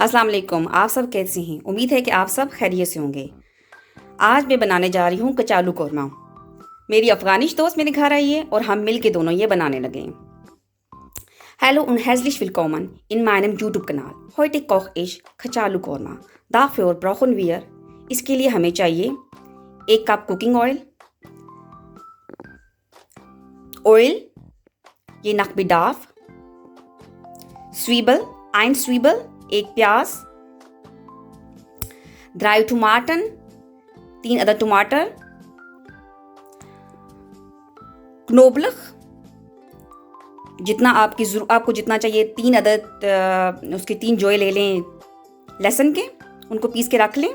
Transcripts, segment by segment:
अस्सलाम वालेकुम। आप सब कैसे हैं? उम्मीद है कि आप सब खैरियत से होंगे। आज मैं बनाने जा रही हूँ कचालू कौरमा। मेरी अफ़गानिश दोस्त मेरे घर आई है और हम मिल के दोनों ये बनाने लगे हैं। Hallo und herzlich willkommen in meinem YouTube-Kanal. Heute koche ich कचालू कौरमा। Dafür brauchen wir, इसके लिए हमें चाहिए 1 कप कुकिंग ऑयल, ये nach Bedarf, Zwiebel, 1 Zwiebel, 1 प्याज, 3 टमाटर, 3 अदद टमाटर, knoblauch, जितना आपको जितना चाहिए 3 अदद उसके 3 जोए ले लें लहसुन के, उनको पीस के रख लें।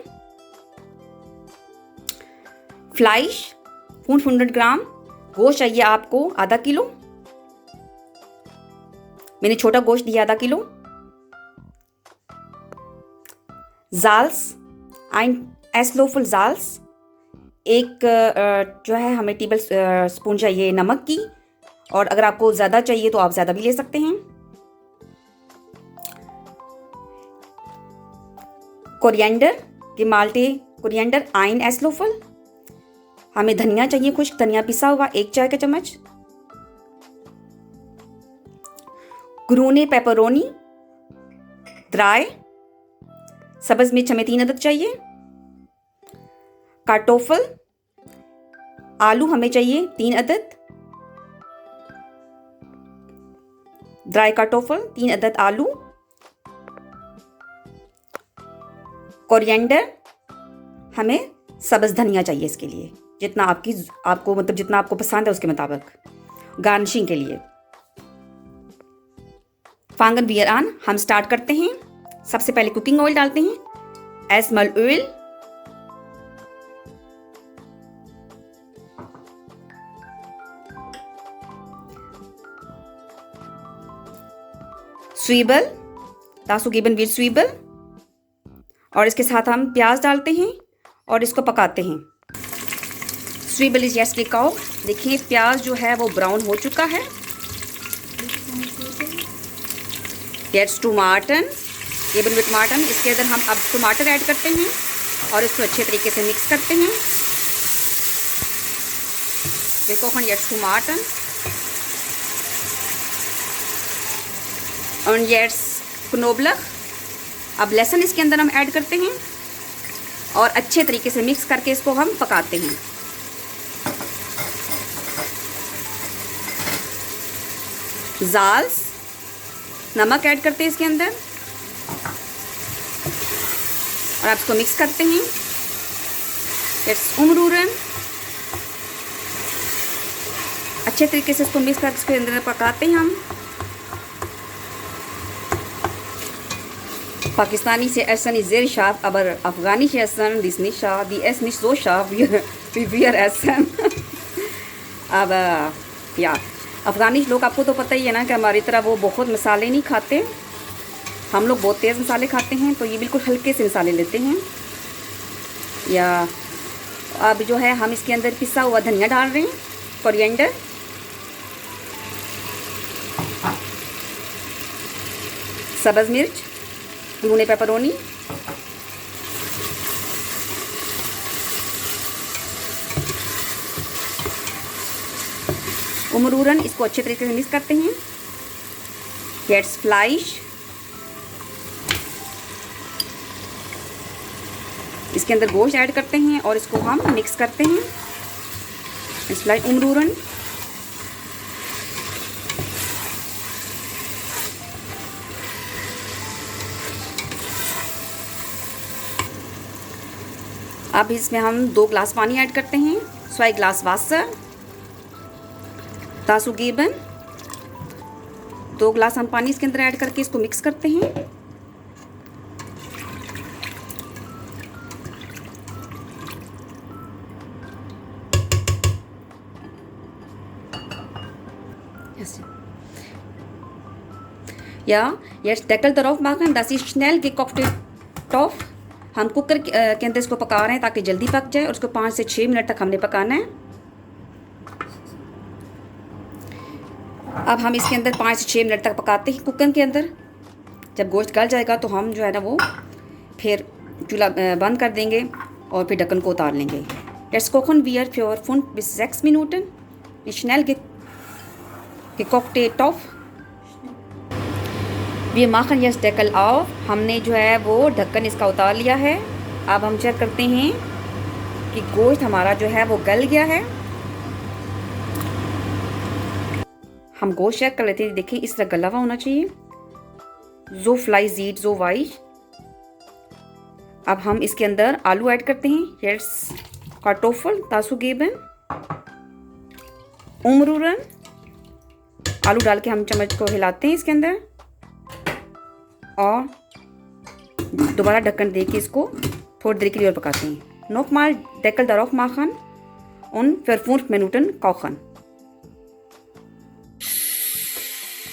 फ्लाइश 500 ग्राम, गोश्त चाहिए आपको आधा किलो, मैंने छोटा गोश्त दिया आधा किलो। जाल्स, ein Esslöffel जाल्स, एक जो है हमें टेबल स्पून चाहिए नमक की, और अगर आपको ज़्यादा चाहिए तो आप ज़्यादा भी ले सकते हैं। Coriander, gemalte coriander, ein Esslöffel, हमें धनिया चाहिए, खुश्क धनिया पिसा हुआ 1 चाय का चम्मच। ग्रूने पेपरोनी, ड्राई, सब्ज़ मिर्च हमें 3 अदद चाहिए। कार्टोफल, आलू हमें चाहिए 3 अदद, ड्राई कार्टोफल 3 अदद आलू। कोरिएंडर, हमें सब्ज़ धनिया चाहिए इसके लिए, जितना जितना आपको पसंद है उसके मुताबिक गार्निशिंग के लिए। फांगन वियर आन, हम स्टार्ट करते हैं। सबसे पहले कुकिंग ऑयल डालते हैं, एस्मल ऑयल, स्वीबल, दासू गिबन वीर स्वीबल, और इसके साथ हम प्याज डालते हैं और इसको पकाते हैं। स्वीबल इज यस लिकाओ, देखिए प्याज जो है वो ब्राउन हो चुका है। येट्स टमाटर, गिबन विद टमाटर, इसके अंदर हम अब टमाटर ऐड करते हैं और इसको अच्छे तरीके से मिक्स करते हैं। देखो येट्स टमाटर और येट्स knoblauch, अब लहसुन इसके अंदर हम ऐड करते हैं और अच्छे तरीके से मिक्स करके इसको हम पकाते हैं। जाल्स, नमक ऐड करते हैं इसके अंदर और आप इसको मिक्स करते हैं। उमरूरन, अच्छे तरीके से इसको मिक्स करके इसके अंदर पकाते हैं हम। Pakistani Essen ist sehr scharf, aber afghanische Essen ist nicht scharf. Die ist nicht so scharf wie wir essen. aber ja, अफ़गानिश लोग आपको तो पता ही है ना कि हमारी तरह वो बहुत मसाले नहीं खाते, हम लोग बहुत तेज़ मसाले खाते हैं, तो ये बिल्कुल हल्के से मसाले लेते हैं। या अब जो है हम इसके अंदर पिसा हुआ धनिया डाल रहे हैं, कोरिएंडर, सब्ज़ मिर्च, ग्रूने पेपरोनी, उमरूरन, इसको अच्छे तरीके से मिक्स करते हैं। येट्स फ्लाइश, इसके अंदर गोश्त ऐड करते हैं और इसको हम मिक्स करते हैं। इस फ्लाइश उमरूरन, अब इसमें हम 2 ग्लास पानी ऐड करते हैं। 2 glass water, Dasu gibbon, 2 glass हम पानी इसके अंदर ऐड करके इसको मिक्स करते हैं। Ja, jetzt Deckel darauf machen, dass es schnell gekochte Topf, हम कुकर के अंदर इसको पका रहे हैं ताकि जल्दी पक जाए और उसको 5 से 6 मिनट तक हमने पकाना है। अब हम इसके अंदर 5 से 6 मिनट तक पकाते हैं कुकर के अंदर। जब गोश्त गल जाएगा तो हम जो है ना वो फिर चूल्हा बंद कर देंगे और फिर ढक्कन को उतार लेंगे। Jetzt kochen wir für 5 bis 6 Minuten. Schnell gekochte Topf. Wir machen jetzt Deckel auf. हमने जो है वो ढक्कन इसका उतार लिया है। अब हम चेक करते हैं कि गोश्त हमारा जो है वो गल गया है। हम गोश्त चेक कर लेते हैं। देखिए इस तरह गला हुआ होना चाहिए। So Fleisch sieht so weich. अब हम इसके अंदर आलू ऐड करते हैं। Jetzt Kartoffel dazugeben, umrühren। आलू डाल के हम चम्मच को हिलाते हैं इसके अंदर और दोबारा ढक्कन दे के इसको थोड़ी देर के लिए और पकाते हैं। Nochmal Deckel darauf machen und für 5 Minuten kochen।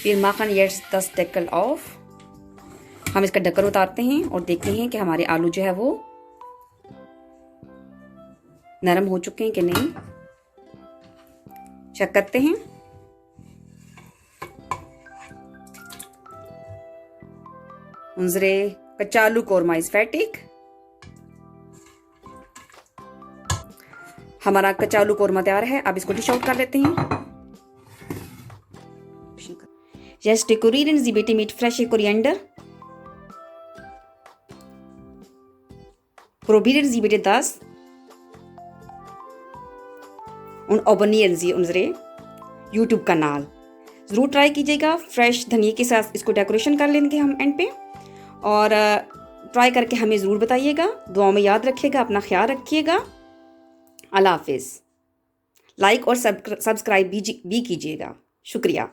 Wir machen jetzt das Deckel auf। हम इसका ढक्कन उतारते हैं और देखते हैं कि हमारे आलू जो है वो नरम हो चुके हैं कि नहीं, चेक करते हैं। उनसे कच्चा आलू कोरमा इज fertig। हमारा कच्चा आलू कोरमा तैयार है। अब इसको डिश आउट कर लेते हैं। Jetzt dekorieren Sie bitte mit frische Koriander। Probieren Sie bitte das und abonnieren Sie unsere YouTube-Kanal। ज़रूर ट्राई कीजिएगा। फ्रेश धनिया के साथ इसको डेकोरेशन कर लेंगे हम एंड पे, और ट्राई करके हमें ज़रूर बताइएगा। दुआओं में याद रखिएगा, अपना ख्याल रखिएगा। अल्लाह हाफिज़। लाइक और सब्सक्राइब भी कीजिएगा। शुक्रिया।